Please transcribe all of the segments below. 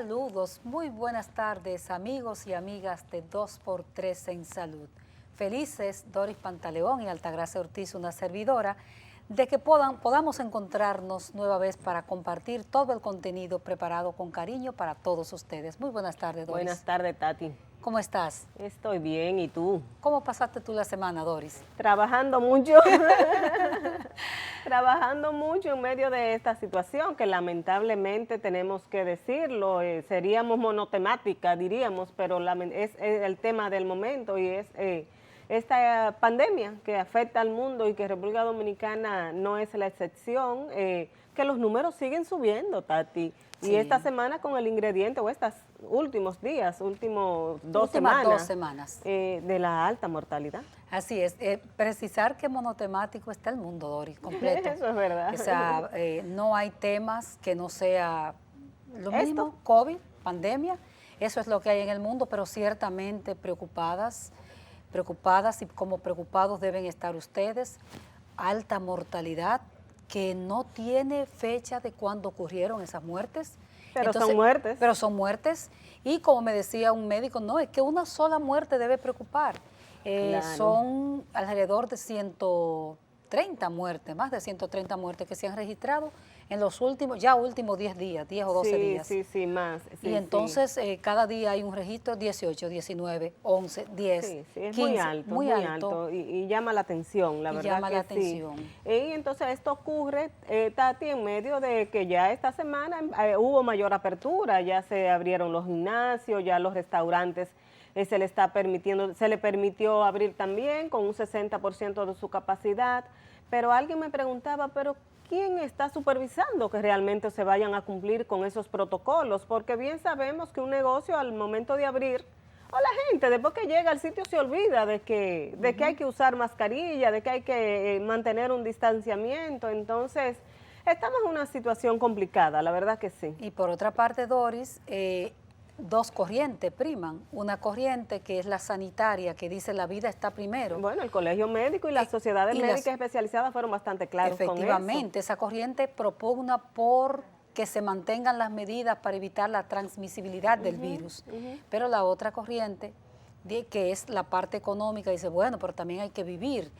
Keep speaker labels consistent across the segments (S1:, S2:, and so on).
S1: Saludos, muy buenas tardes amigos y amigas de 2x3 en Salud. Felices Doris Pantaleón y Altagracia Ortiz, una servidora, de que podamos encontrarnos nueva vez para compartir todo el contenido preparado con cariño para todos ustedes. Muy buenas tardes, Doris.
S2: Buenas tardes, Tati.
S1: ¿Cómo estás?
S2: Estoy bien, ¿y tú?
S1: ¿Cómo pasaste tú la semana, Doris?
S2: Trabajando mucho. Trabajando mucho en medio de esta situación que lamentablemente tenemos que decirlo, seríamos monotemática, diríamos, pero es el tema del momento y es esta pandemia que afecta al mundo y que República Dominicana no es la excepción, que los números siguen subiendo, Tati. Sí. Y esta semana con el ingrediente, o estos últimos días, últimas dos semanas de la alta mortalidad.
S1: Así es, precisar que monotemático está el mundo, Doris, completo.
S2: Eso es verdad.
S1: O sea, no hay temas que no sea lo mismo, COVID, pandemia, eso es lo que hay en el mundo, pero ciertamente preocupadas y como preocupados deben estar ustedes. Alta mortalidad, que no tiene fecha de cuándo ocurrieron esas muertes.
S2: Pero entonces, son muertes.
S1: Pero son muertes. Y como me decía un médico, no, es que una sola muerte debe preocupar. Claro. Son alrededor de 130 muertes, más de 130 muertes que se han registrado en los últimos 10 días, 10 o 12 días.
S2: Sí, más. Sí,
S1: y entonces cada día hay un registro, 18, 19, 11, 10,
S2: sí, es
S1: 15,
S2: muy alto. Y llama la atención, la verdad
S1: llama
S2: que
S1: la atención.
S2: Sí. Y entonces esto ocurre, Tati, en medio de que ya esta semana hubo mayor apertura, ya se abrieron los gimnasios, ya los restaurantes se le permitió abrir también con un 60% de su capacidad, pero alguien me preguntaba, pero ¿quién está supervisando que realmente se vayan a cumplir con esos protocolos? Porque bien sabemos que un negocio al momento de abrir, o la gente después que llega al sitio se olvida de que hay que usar mascarilla, de que hay que mantener un distanciamiento, entonces estamos en una situación complicada, la verdad que sí.
S1: Y por otra parte, Doris, dos corrientes priman, una corriente que es la sanitaria, que dice la vida está primero.
S2: Bueno, el Colegio Médico y las sociedades médicas especializadas fueron bastante claros con eso.
S1: Efectivamente, esa corriente propugna por que se mantengan las medidas para evitar la transmisibilidad del virus, pero la otra corriente, que es la parte económica, dice, bueno, pero también hay que vivir.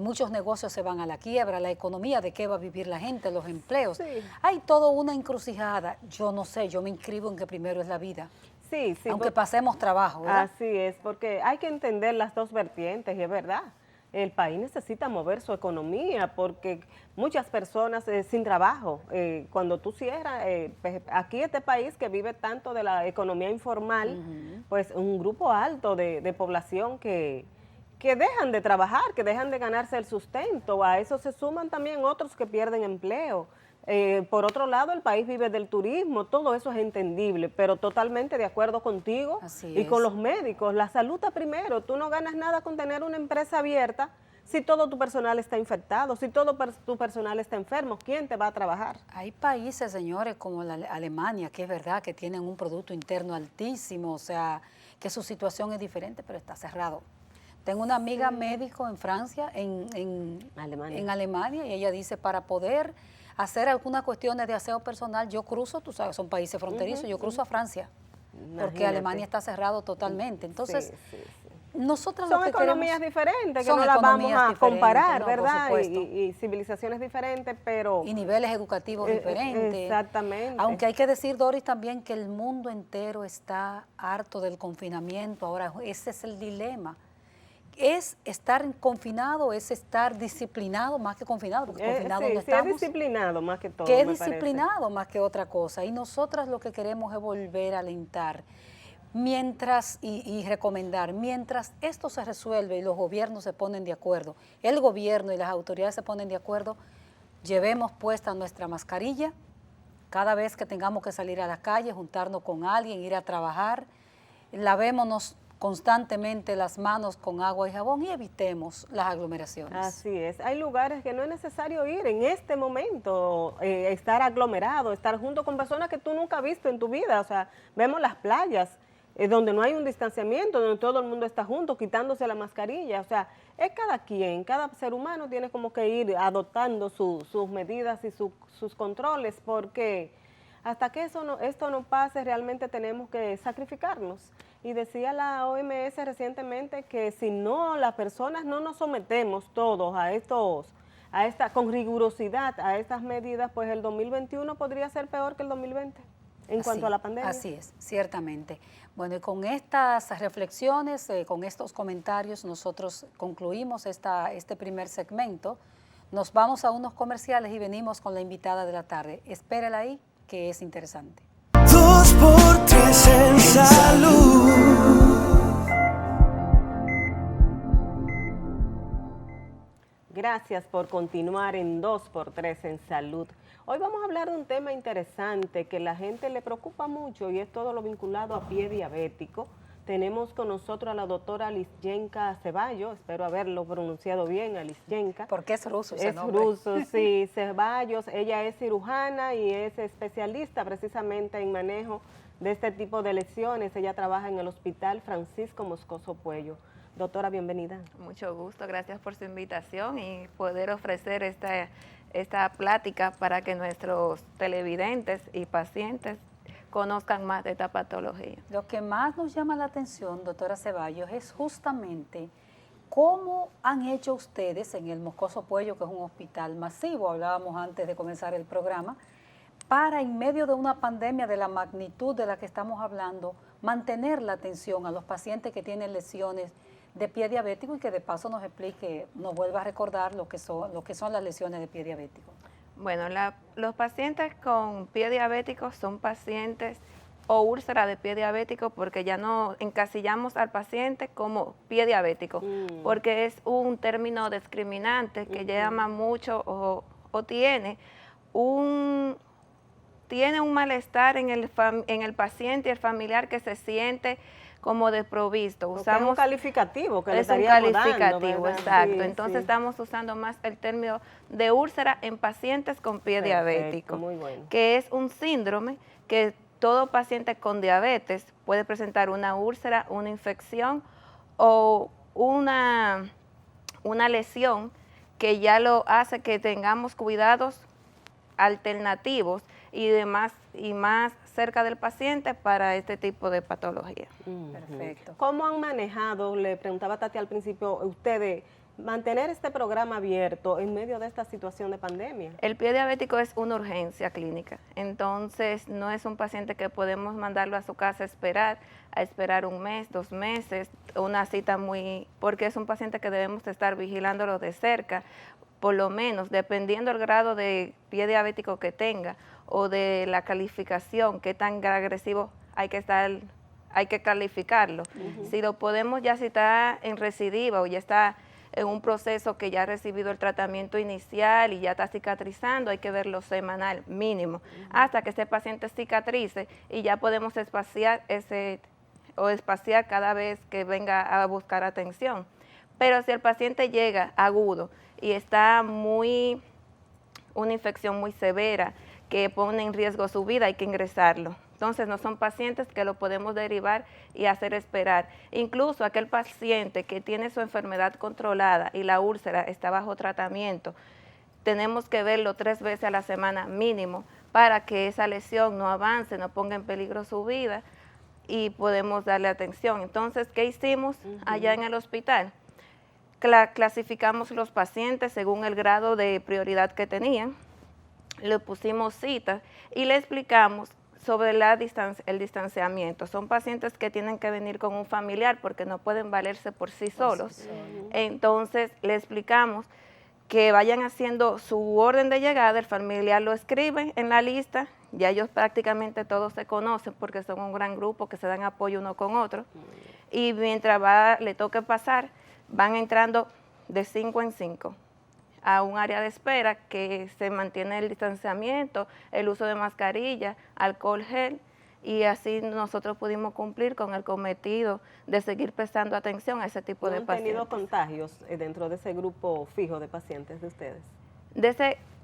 S1: Muchos negocios se van a la quiebra, la economía, ¿de qué va a vivir la gente? Los empleos. Sí. Hay toda una encrucijada. Yo no sé, yo me inscribo en que primero es la vida.
S2: Sí,
S1: aunque pasemos trabajo, ¿verdad?
S2: Así es, porque hay que entender las dos vertientes, y es verdad. El país necesita mover su economía porque muchas personas sin trabajo, cuando tú cierras, aquí este país que vive tanto de la economía informal, pues un grupo alto de población que dejan de trabajar, que dejan de ganarse el sustento, a eso se suman también otros que pierden empleo. Por otro lado, el país vive del turismo, todo eso es entendible, pero totalmente de acuerdo contigo y con los médicos. La salud está primero, tú no ganas nada con tener una empresa abierta si todo tu personal está infectado, si todo tu personal está enfermo, ¿quién te va a trabajar?
S1: Hay países, señores, como la Alemania, que es verdad que tienen un Producto Interno altísimo, o sea, que su situación es diferente, pero está cerrado. Tengo una amiga médico en Francia, en Alemania, y ella dice, para poder hacer algunas cuestiones de aseo personal, yo cruzo, tú sabes, son países fronterizos, yo cruzo a Francia, porque Alemania está cerrado totalmente. Entonces, nosotros
S2: son economías diferentes, que no las vamos a comparar, ¿no? ¿Verdad? Y civilizaciones diferentes, pero...
S1: Y niveles educativos diferentes.
S2: Exactamente.
S1: Aunque hay que decir, Doris, también que el mundo entero está harto del confinamiento. Ahora, ese es el dilema. ¿Es estar confinado, es estar disciplinado más que confinado? Porque confinado no estamos.
S2: Sí, es disciplinado más que todo,
S1: que es disciplinado más que otra cosa. Y nosotras lo que queremos es volver a alentar mientras y recomendar, mientras esto se resuelve y los gobiernos se ponen de acuerdo, el gobierno y las autoridades se ponen de acuerdo, llevemos puesta nuestra mascarilla cada vez que tengamos que salir a la calle, juntarnos con alguien, ir a trabajar, lavémonos constantemente las manos con agua y jabón y evitemos las aglomeraciones.
S2: Así es, hay lugares que no es necesario ir en este momento, estar aglomerado, estar junto con personas que tú nunca has visto en tu vida, o sea, vemos las playas, donde no hay un distanciamiento, donde todo el mundo está junto, quitándose la mascarilla, o sea, es cada quien, cada ser humano tiene como que ir adoptando sus medidas y sus controles, porque hasta que esto no pase, realmente tenemos que sacrificarnos. Y decía la OMS recientemente que si no, las personas no nos sometemos todos con rigurosidad a estas medidas, pues el 2021 podría ser peor que el 2020 en cuanto a la pandemia.
S1: Así es, ciertamente. Bueno, y con estas reflexiones, con estos comentarios, nosotros concluimos este primer segmento. Nos vamos a unos comerciales y venimos con la invitada de la tarde. Espérala ahí, que es interesante.
S3: 2 por 3 en salud.
S2: Gracias por continuar en 2x3 en salud. Hoy vamos a hablar de un tema interesante que la gente le preocupa mucho y es todo lo vinculado a pie diabético. Tenemos con nosotros a la doctora Lisyenka Ceballos, espero haberlo pronunciado bien, a Lisyenka.
S1: Porque es ruso ese nombre.
S2: Es ruso, sí, Ceballos. Ella es cirujana y es especialista precisamente en manejo de este tipo de lesiones. Ella trabaja en el Hospital Francisco Moscoso Puello. Doctora, bienvenida.
S4: Mucho gusto, gracias por su invitación y poder ofrecer esta plática para que nuestros televidentes y pacientes conozcan más de esta patología.
S1: Lo que más nos llama la atención, doctora Ceballos, es justamente cómo han hecho ustedes en el Moscoso Puello, que es un hospital masivo, hablábamos antes de comenzar el programa, para en medio de una pandemia de la magnitud de la que estamos hablando, mantener la atención a los pacientes que tienen lesiones de pie diabético y que de paso nos explique, nos vuelva a recordar lo que son las lesiones de pie diabético.
S4: Bueno, los pacientes con pie diabético son pacientes o úlcera de pie diabético porque ya no encasillamos al paciente como pie diabético, porque es un término discriminante que llama mucho o tiene un malestar en el paciente y el familiar que se siente como desprovisto.
S2: Usamos un calificativo que le estaríamos
S4: dando. Es un calificativo, exacto.
S2: Sí,
S4: entonces
S2: sí.
S4: estamos usando más el término de úlcera en pacientes con pie diabético,
S2: muy bueno.
S4: que es un síndrome que todo paciente con diabetes puede presentar una úlcera, una infección o una lesión que ya lo hace que tengamos cuidados alternativos y más cerca del paciente para este tipo de patología.
S1: Perfecto.
S2: ¿Cómo han manejado, le preguntaba Tati al principio, ustedes, mantener este programa abierto en medio de esta situación de pandemia?
S4: El pie diabético es una urgencia clínica, entonces no es un paciente que podemos mandarlo a su casa a esperar 1 mes, 2 meses, una cita porque es un paciente que debemos estar vigilándolo de cerca, por lo menos, dependiendo del grado de pie diabético que tenga o de la calificación, qué tan agresivo hay que calificarlo. Si lo podemos ya si está en recidiva o ya está en un proceso que ya ha recibido el tratamiento inicial y ya está cicatrizando, hay que verlo semanal mínimo, hasta que ese paciente cicatrice y ya podemos espaciar cada vez que venga a buscar atención. Pero si el paciente llega agudo y está una infección muy severa que pone en riesgo su vida, hay que ingresarlo. Entonces no son pacientes que lo podemos derivar y hacer esperar. Incluso aquel paciente que tiene su enfermedad controlada y la úlcera está bajo tratamiento, tenemos que verlo 3 veces a la semana mínimo para que esa lesión no avance, no ponga en peligro su vida y podemos darle atención. Entonces, ¿qué hicimos allá en el hospital? Clasificamos los pacientes según el grado de prioridad que tenían, le pusimos citas y le explicamos sobre el distanciamiento. Son pacientes que tienen que venir con un familiar porque no pueden valerse por sí solos. Entonces, le explicamos que vayan haciendo su orden de llegada, el familiar lo escribe en la lista, ya ellos prácticamente todos se conocen porque son un gran grupo que se dan apoyo uno con otro, y mientras le toque pasar, van entrando de 5 en 5 a un área de espera que se mantiene el distanciamiento, el uso de mascarilla, alcohol gel, y así nosotros pudimos cumplir con el cometido de seguir prestando atención a ese tipo de pacientes.
S2: ¿Han tenido contagios dentro de ese grupo fijo de pacientes de ustedes?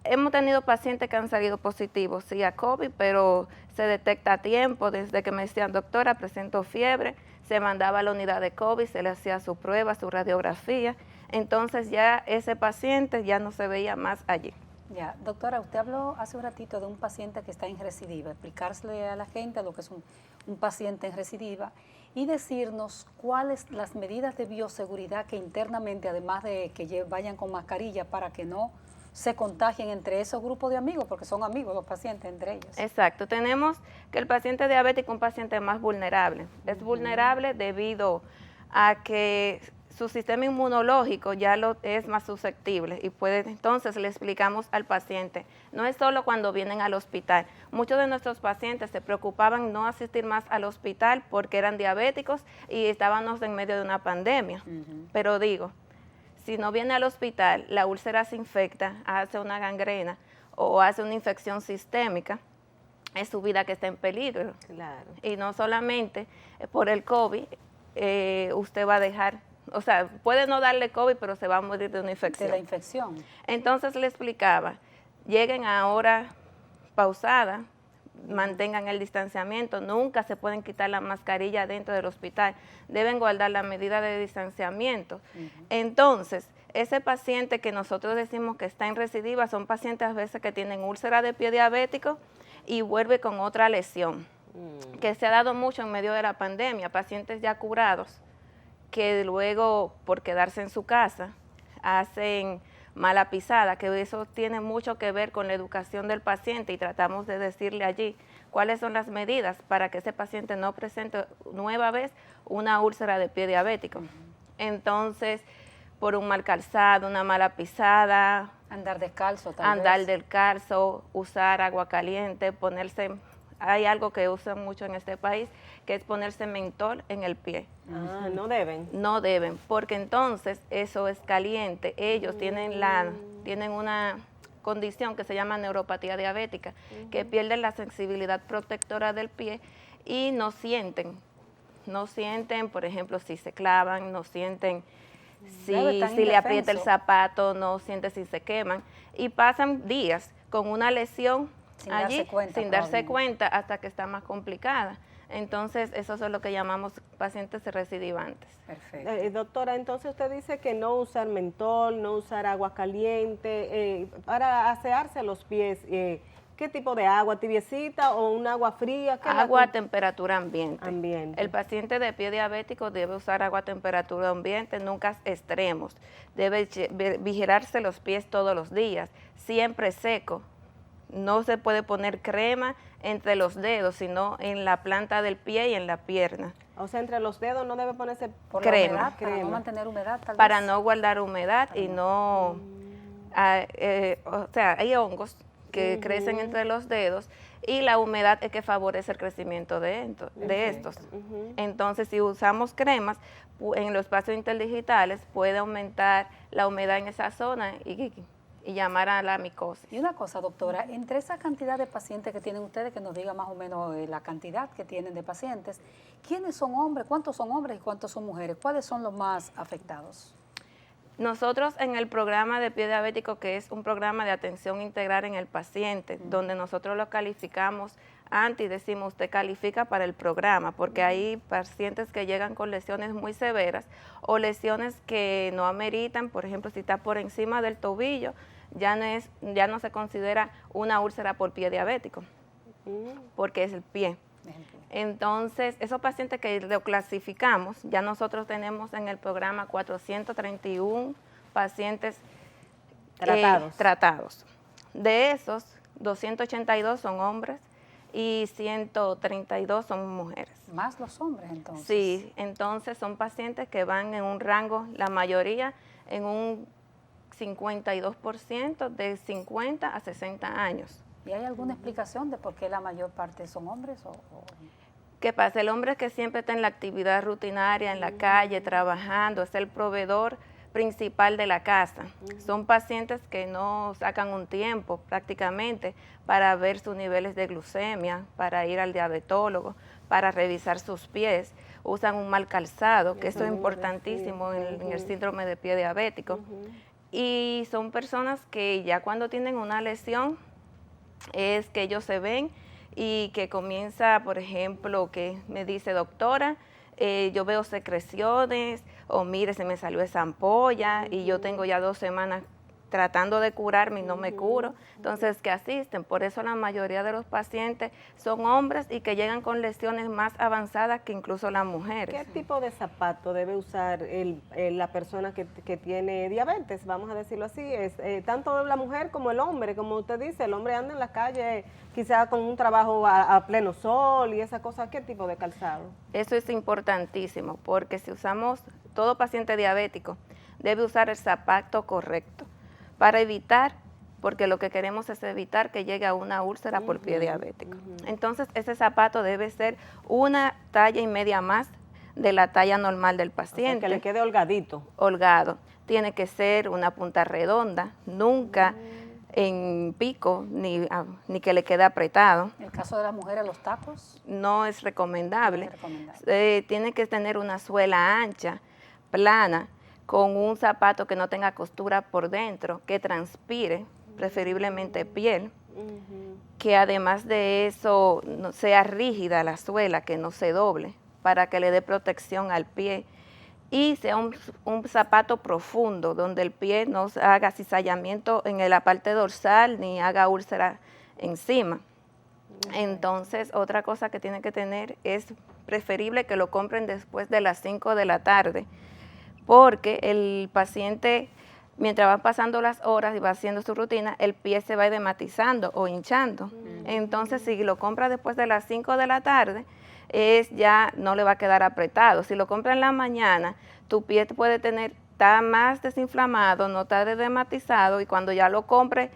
S4: Hemos tenido pacientes que han salido positivos, sí, a COVID, pero se detecta a tiempo. Desde que me decían, doctora, presento fiebre, se mandaba a la unidad de COVID, se le hacía su prueba, su radiografía. Entonces ya ese paciente ya no se veía más allí.
S1: Ya, doctora, usted habló hace un ratito de un paciente que está en recidiva, explicársele a la gente lo que es un paciente en recidiva y decirnos cuáles las medidas de bioseguridad que internamente, además de que vayan con mascarilla para que no se contagien entre esos grupos de amigos, porque son amigos los pacientes entre ellos.
S4: Exacto, tenemos que el paciente diabético es un paciente más vulnerable. Es vulnerable debido a que su sistema inmunológico ya es más susceptible y entonces le explicamos al paciente, no es solo cuando vienen al hospital. Muchos de nuestros pacientes se preocupaban no asistir más al hospital porque eran diabéticos y estábamos en medio de una pandemia. Pero digo, si no viene al hospital, la úlcera se infecta, hace una gangrena o hace una infección sistémica, es su vida que está en peligro.
S2: Claro.
S4: Y no solamente por el COVID, usted va a dejar, o sea, puede no darle COVID, pero se va a morir de una infección.
S1: De la infección.
S4: Entonces le explicaba, lleguen a hora pausada, mantengan el distanciamiento, nunca se pueden quitar la mascarilla dentro del hospital, deben guardar la medida de distanciamiento. Entonces, ese paciente que nosotros decimos que está en recidiva son pacientes a veces que tienen úlcera de pie diabético y vuelve con otra lesión, que se ha dado mucho en medio de la pandemia, pacientes ya curados que luego por quedarse en su casa hacen mala pisada, que eso tiene mucho que ver con la educación del paciente y tratamos de decirle allí cuáles son las medidas para que ese paciente no presente nueva vez una úlcera de pie diabético. Entonces, por un mal calzado, una mala pisada,
S1: Andar descalzo
S4: andar
S1: vez.
S4: descalzo, usar agua caliente, hay algo que usan mucho en este país, que es ponerse mentol en el pie.
S2: Ah, no deben.
S4: No deben, porque entonces eso es caliente. Ellos tienen una condición que se llama neuropatía diabética, que pierden la sensibilidad protectora del pie y no sienten, por ejemplo, si se clavan, no sienten si le aprieta el zapato, no sienten si se queman y pasan días con una lesión sin darse cuenta hasta que está más complicada. Entonces, eso es lo que llamamos pacientes recidivantes.
S1: Perfecto.
S2: Doctora, entonces usted dice que no usar mentol, no usar agua caliente, para asearse los pies, ¿qué tipo de agua? ¿Tibiecita o un agua fría?
S4: Agua a temperatura ambiente.
S2: Ambiente.
S4: El paciente de pie diabético debe usar agua a temperatura ambiente, nunca extremos. Debe vigilarse los pies todos los días, siempre seco. No se puede poner crema entre los dedos, sino en la planta del pie y en la pierna.
S2: O sea, entre los dedos no debe ponerse
S1: Por
S4: crema.
S1: La humedad, para no mantener humedad, tal
S4: para
S1: vez.
S4: no guardar humedad y no... o sea, hay hongos que crecen entre los dedos y la humedad es que favorece el crecimiento de estos. Entonces, si usamos cremas en los espacios interdigitales, puede aumentar la humedad en esa zona y llamar a la micosis.
S1: Y una cosa, doctora, entre esa cantidad de pacientes que tienen ustedes, que nos diga más o menos la cantidad que tienen de pacientes, ¿quiénes son hombres? ¿Cuántos son hombres y cuántos son mujeres? ¿Cuáles son los más afectados?
S4: Nosotros en el programa de pie diabético, que es un programa de atención integral en el paciente, donde nosotros lo calificamos antes y decimos, usted califica para el programa, porque hay pacientes que llegan con lesiones muy severas o lesiones que no ameritan, por ejemplo, si está por encima del tobillo, ya no se considera una úlcera por pie diabético, porque es el pie. Entonces, esos pacientes que lo clasificamos, ya nosotros tenemos en el programa 431 pacientes tratados. De esos, 282 son hombres y 132 son mujeres.
S1: Más los hombres, entonces.
S4: Sí, entonces son pacientes que van en un rango, la mayoría en un 52% de 50 a 60 años.
S1: ¿Y hay alguna explicación de por qué la mayor parte son hombres?
S4: ¿Qué pasa? El hombre que siempre está en la actividad rutinaria, en la calle, trabajando, es el proveedor principal de la casa. Son pacientes que no sacan un tiempo prácticamente para ver sus niveles de glucemia, para ir al diabetólogo, para revisar sus pies. Usan un mal calzado, que eso es importantísimo en el síndrome de pie diabético. Y son personas que ya cuando tienen una lesión es que ellos se ven y que comienza, por ejemplo, que me dice, doctora, yo veo secreciones, o mire, se me salió esa ampolla y yo tengo ya 2 semanas tratando de curarme y no me curo, entonces que asisten. Por eso la mayoría de los pacientes son hombres y que llegan con lesiones más avanzadas que incluso las mujeres.
S2: ¿Qué tipo de zapato debe usar la persona que tiene diabetes? Vamos a decirlo así, tanto la mujer como el hombre, como usted dice, el hombre anda en la calle quizá con un trabajo a pleno sol y esa cosa. ¿Qué tipo de calzado?
S4: Eso es importantísimo, porque si usamos, todo paciente diabético debe usar el zapato correcto para evitar, porque lo que queremos es evitar que llegue a una úlcera por pie diabético. Entonces, ese zapato debe ser una talla y media más de la talla normal del paciente.
S2: O sea, que le quede holgadito.
S4: Holgado. Tiene que ser una punta redonda, nunca en pico, ni que le quede apretado.
S1: En el caso de las mujeres, los tacos.
S4: No es recomendable.
S1: No es recomendable.
S4: Tiene que tener una suela ancha, plana, con un zapato que no tenga costura por dentro, que transpire, preferiblemente piel, que además de eso no sea rígida la suela, que no se doble, para que le dé protección al pie, y sea un zapato profundo, donde el pie no haga cizallamiento en la parte dorsal, ni haga úlcera encima. Entonces, otra cosa que tiene que tener es preferible que lo compren después de las 5 de la tarde, porque el paciente, mientras van pasando las horas y va haciendo su rutina, el pie se va edematizando o hinchando. Entonces, si lo compra después de las 5 de la tarde, ya no le va a quedar apretado. Si lo compra en la mañana, tu pie puede estar más desinflamado, no estar edematizado, y cuando ya lo compre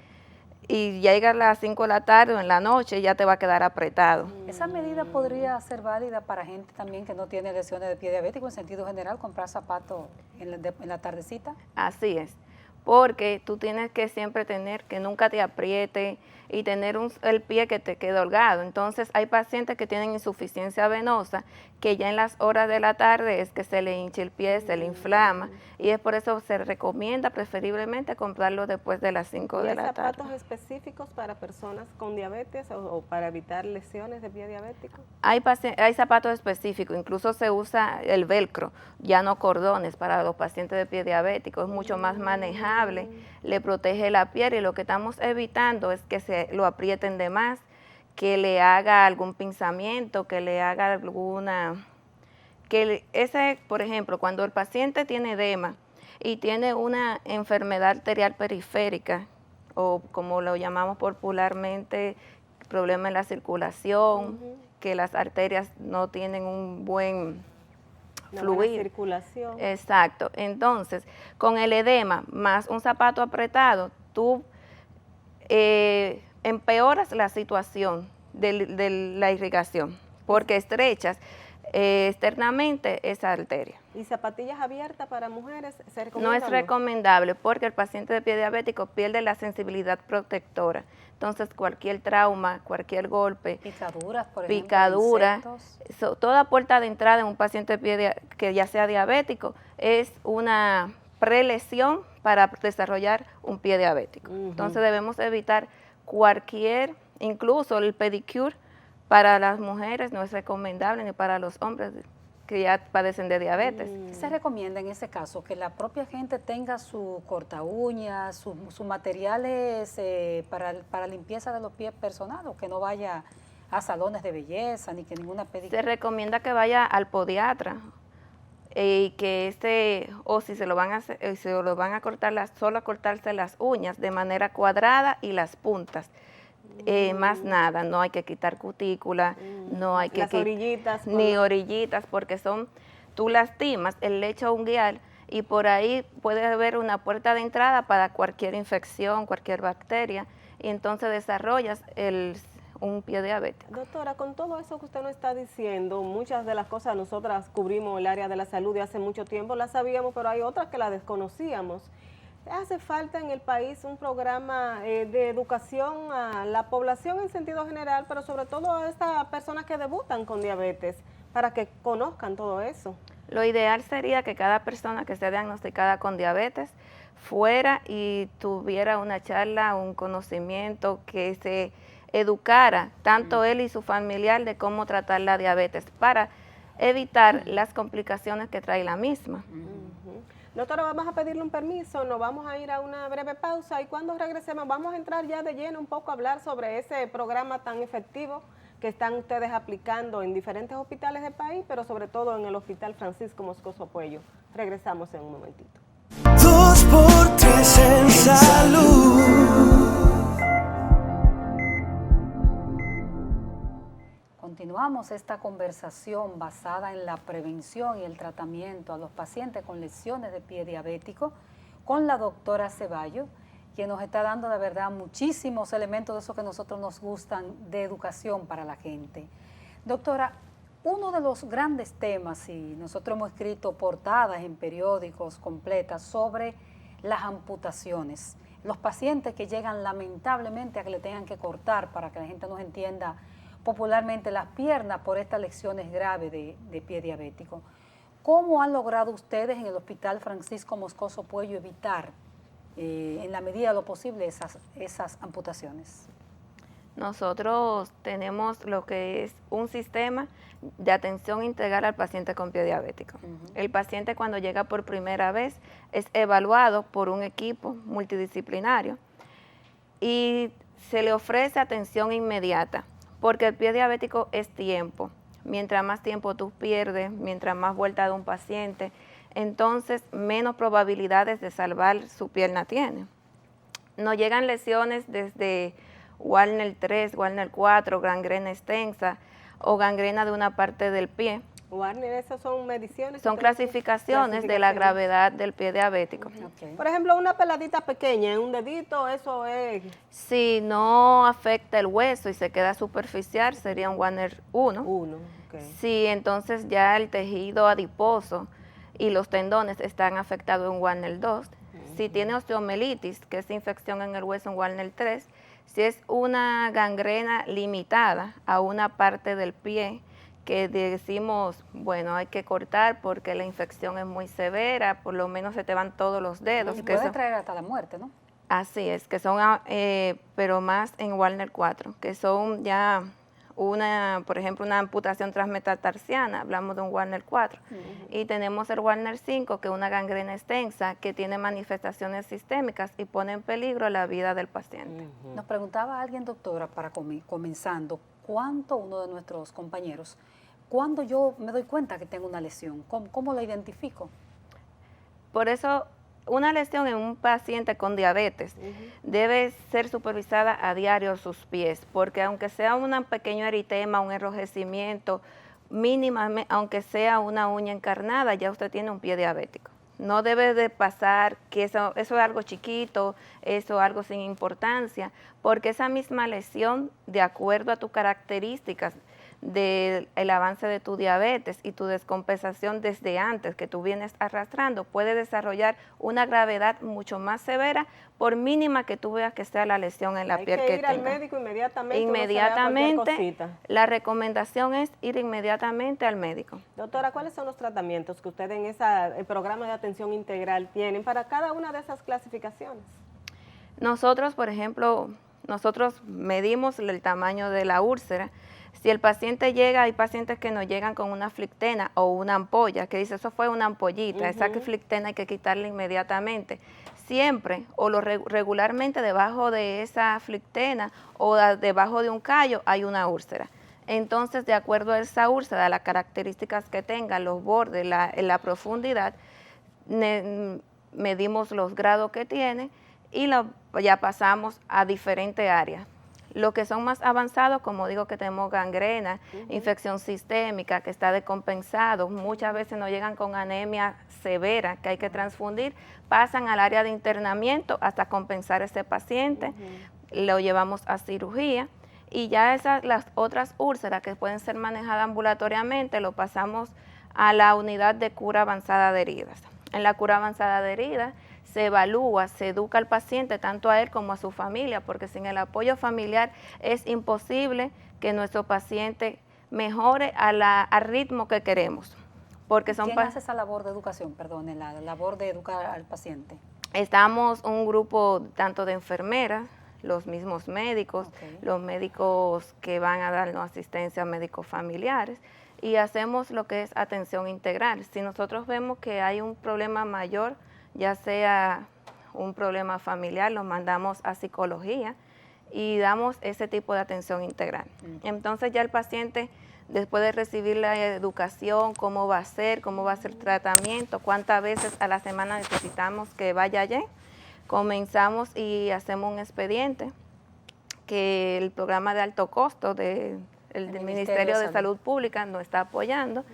S4: y llega a las 5 de la tarde o en la noche, ya te va a quedar apretado.
S1: ¿Esa medida podría ser válida para gente también que no tiene lesiones de pie diabético en sentido general, comprar zapatos en la tardecita?
S4: Así es, porque tú tienes que siempre tener que nunca te apriete y tener el pie que te quede holgado. Entonces hay pacientes que tienen insuficiencia venosa, que ya en las horas de la tarde es que se le hincha el pie, se le inflama, y es por eso se recomienda preferiblemente comprarlo después de las 5 de la tarde.
S2: ¿Hay zapatos específicos para personas con diabetes o para evitar lesiones de pie diabético?
S4: Hay zapatos específicos, incluso se usa el velcro, ya no cordones para los pacientes de pie diabético, es mucho más manejable, le protege la piel, y lo que estamos evitando es que se lo aprieten de más, que le haga algún pinzamiento, que le haga por ejemplo, cuando el paciente tiene edema y tiene una enfermedad arterial periférica, o como lo llamamos popularmente, problema en la circulación, que las arterias no tienen un buen fluir.
S2: Circulación.
S4: Exacto. Entonces, con el edema más un zapato apretado, tú empeoras la situación de la irrigación, porque estrechas externamente esa arteria.
S2: ¿Y zapatillas abiertas para mujeres se recomienda?
S4: No es recomendable, porque el paciente de pie diabético pierde la sensibilidad protectora. Entonces, cualquier trauma, cualquier golpe,
S1: Picaduras, por ejemplo,
S4: picadura,
S1: insectos.
S4: toda puerta de entrada en un paciente que ya sea diabético es una prelesión para desarrollar un pie diabético. Entonces debemos evitar incluso el pedicure para las mujeres no es recomendable, ni para los hombres que ya padecen de diabetes.
S1: ¿Qué se recomienda en ese caso? Que la propia gente tenga su corta uñas, sus materiales para limpieza de los pies personal, o que no vaya a salones de belleza, ni que ninguna pedicura.
S4: Se recomienda que vaya al podiatra, y que o si se lo van a hacer, van a cortar, solo cortarse las uñas de manera cuadrada y las puntas. Más nada, no hay que quitar cutícula, no hay que
S2: las orillitas.
S4: Ni orillitas, porque tú lastimas el lecho unguial, y por ahí puede haber una puerta de entrada para cualquier infección, cualquier bacteria, y entonces desarrollas un pie diabético.
S2: Doctora, con todo eso que usted nos está diciendo, muchas de las cosas nosotras cubrimos el área de la salud de hace mucho tiempo, las sabíamos, pero hay otras que las desconocíamos. ¿Hace falta en el país un programa de educación a la población en sentido general, pero sobre todo a estas personas que debutan con diabetes, para que conozcan todo eso?
S4: Lo ideal sería que cada persona que sea diagnosticada con diabetes fuera y tuviera una charla, un conocimiento, que se educara tanto él y su familiar de cómo tratar la diabetes para evitar las complicaciones que trae la misma.
S2: Doctora, vamos a pedirle un permiso, nos vamos a ir a una breve pausa y cuando regresemos vamos a entrar ya de lleno un poco a hablar sobre ese programa tan efectivo que están ustedes aplicando en diferentes hospitales del país, pero sobre todo en el Hospital Francisco Moscoso Puello. Regresamos en un momentito.
S3: 2x3 en salud.
S1: Continuamos esta conversación basada en la prevención y el tratamiento a los pacientes con lesiones de pie diabético con la doctora Ceballos, quien nos está dando de verdad muchísimos elementos de eso que nosotros nos gustan de educación para la gente. Doctora, uno de los grandes temas, y nosotros hemos escrito portadas en periódicos completas sobre las amputaciones, los pacientes que llegan lamentablemente a que le tengan que cortar, para que la gente nos entienda popularmente, las piernas por estas lesiones graves de pie diabético. ¿Cómo han logrado ustedes en el Hospital Francisco Moscoso Puello evitar, en la medida de lo posible, esas amputaciones?
S4: Nosotros tenemos lo que es un sistema de atención integral al paciente con pie diabético. El paciente, cuando llega por primera vez, es evaluado por un equipo multidisciplinario y se le ofrece atención inmediata, porque el pie diabético es tiempo. Mientras más tiempo tú pierdes, mientras más vuelta de un paciente, entonces menos probabilidades de salvar su pierna tiene. Nos llegan lesiones desde Warner 3, Warner 4, gangrena extensa o gangrena de una parte del pie.
S2: Warner, esas son mediciones.
S4: Son clasificaciones de la gravedad del pie diabético.
S1: Okay.
S2: Por ejemplo, una peladita pequeña en un dedito, eso es...
S4: Si no afecta el hueso y se queda superficial, sería un Warner 1.
S2: Okay.
S4: Si entonces ya el tejido adiposo y los tendones están afectados en Warner 2. Si tiene osteomelitis, que es infección en el hueso, en Warner 3. Si es una gangrena limitada a una parte del pie, que decimos, bueno, hay que cortar porque la infección es muy severa, por lo menos se te van todos los dedos.
S1: Y puede traer hasta la muerte, ¿no?
S4: Así es, que son, pero más en Warner 4, que son ya por ejemplo, una amputación transmetatarsiana, hablamos de un Warner 4. Y tenemos el Warner 5, que es una gangrena extensa que tiene manifestaciones sistémicas y pone en peligro la vida del paciente.
S1: Nos preguntaba alguien, doctora, para comenzando, ¿cuánto uno de nuestros compañeros, cuando yo me doy cuenta que tengo una lesión? ¿Cómo la identifico?
S4: Por eso, una lesión en un paciente con diabetes debe ser supervisada a diario sus pies, porque aunque sea un pequeño eritema, un enrojecimiento, mínimamente, aunque sea una uña encarnada, ya usted tiene un pie diabético. No debe de pasar que eso es algo chiquito, eso es algo sin importancia, porque esa misma lesión, de acuerdo a tus características del avance de tu diabetes y tu descompensación desde antes que tú vienes arrastrando, puede desarrollar una gravedad mucho más severa, por mínima que tú veas que sea la lesión en la piel que tenga.
S2: Hay que ir al médico inmediatamente.
S4: Inmediatamente, la recomendación es ir inmediatamente al médico.
S2: Doctora, ¿cuáles son los tratamientos que ustedes en el programa de atención integral tienen para cada una de esas clasificaciones?
S4: Nosotros, por ejemplo, nosotros medimos el tamaño de la úlcera. Si el paciente llega, hay pacientes que nos llegan con una flictena o una ampolla, que dice, eso fue una ampollita, esa flictena hay que quitarla inmediatamente. Siempre o regularmente debajo de esa flictena o debajo de un callo hay una úlcera. Entonces, de acuerdo a esa úlcera, las características que tenga, los bordes, la profundidad, medimos los grados que tiene y ya pasamos a diferentes áreas. Los que son más avanzados, como digo, que tenemos gangrena, infección sistémica, que está descompensado, muchas veces nos llegan con anemia severa, que hay que transfundir, pasan al área de internamiento hasta compensar ese paciente, lo llevamos a cirugía, y ya las otras úlceras que pueden ser manejadas ambulatoriamente, lo pasamos a la unidad de cura avanzada de heridas. En la cura avanzada de heridas, se evalúa, se educa al paciente, tanto a él como a su familia, porque sin el apoyo familiar es imposible que nuestro paciente mejore al ritmo que queremos. Porque
S1: ¿Quién hace esa labor de educación, perdón, la labor de educar al paciente?
S4: Estamos un grupo tanto de enfermeras, los mismos médicos, los médicos que van a darnos asistencia a médicos familiares, y hacemos lo que es atención integral. Si nosotros vemos que hay un problema mayor, ya sea un problema familiar, lo mandamos a psicología y damos ese tipo de atención integral. Entonces ya el paciente, después de recibir la educación, cómo va a ser el tratamiento, cuántas veces a la semana necesitamos que vaya allí, comenzamos y hacemos un expediente que el programa de alto costo del Ministerio de Salud Pública nos está apoyando.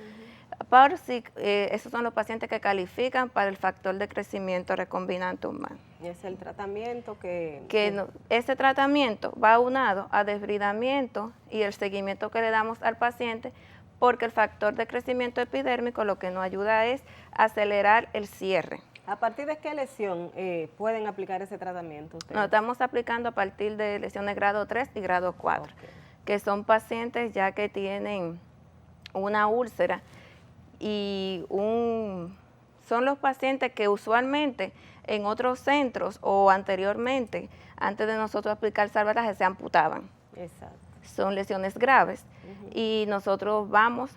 S4: Por si, esos son los pacientes que califican para el factor de crecimiento recombinante humano.
S2: Es el tratamiento
S4: Ese tratamiento va aunado a desbridamiento y el seguimiento que le damos al paciente, porque el factor de crecimiento epidérmico lo que nos ayuda es acelerar el cierre.
S2: ¿A partir de qué lesión pueden aplicar ese tratamiento ustedes?
S4: Nos estamos aplicando a partir de lesiones grado 3 y grado 4, que son pacientes ya que tienen una úlcera y son los pacientes que usualmente en otros centros o anteriormente, antes de nosotros aplicar salvataje, se amputaban.
S2: Exacto.
S4: Son lesiones graves y nosotros vamos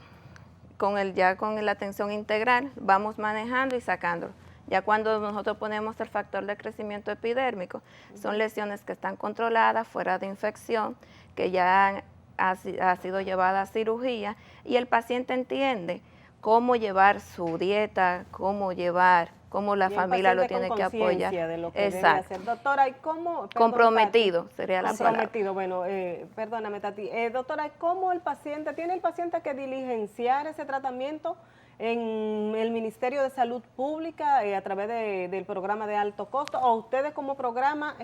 S4: con la atención integral, vamos manejando y sacándolo. Ya cuando nosotros ponemos el factor de crecimiento epidérmico, son lesiones que están controladas, fuera de infección, que ya ha sido llevada a cirugía y el paciente entiende cómo llevar su dieta, cómo la familia lo tiene que apoyar.
S2: De lo que
S4: exacto.
S2: Debe hacer. Doctora, ¿y cómo?
S4: Comprometido sería la palabra.
S2: Comprometido, bueno, perdóname Tati. Doctora, ¿cómo tiene el paciente que diligenciar ese tratamiento en el Ministerio de Salud Pública a través del programa de alto costo, o ustedes como programa